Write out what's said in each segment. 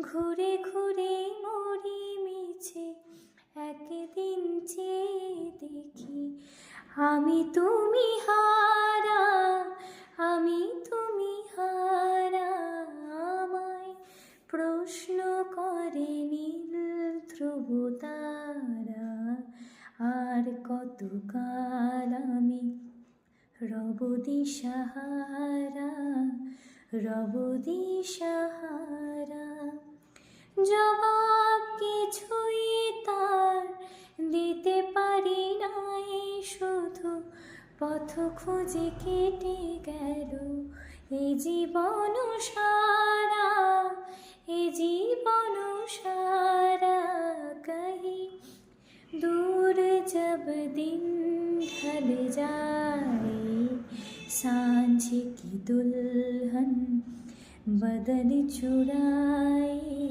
ঘুরে ঘুরে মরি মিছে একদিন চেয়ে দেখি আমি তুমি হারা, আমি তুমি হারা। আমায় প্রশ্ন করে নীল ধ্রুব তারা, আর কতকাল আমি রব দিশাহারা, রব দিশাহারা। জবাব কিছুই তার দিতে পারি নাই, শুধু পথ খুঁজে কেটে গেল এ জীবন সারা, এ জীবন সারা। কহি दूर जब दिन ढल जाए, सांझ की दुल्हन बदन चुराए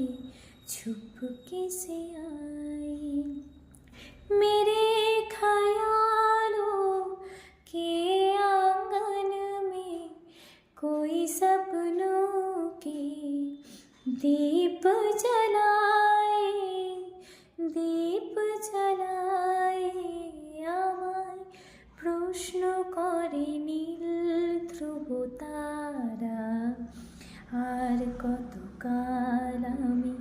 छुपके से आए। मेरे ख्यालों के आंगन में कोई सपनों के दीप जलाए, दीप जलाए। আমায় প্রশ্ন করে নীল ধ্রুব তারা, আর কতকাল আমি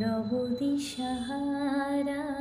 রব দিশাহারা।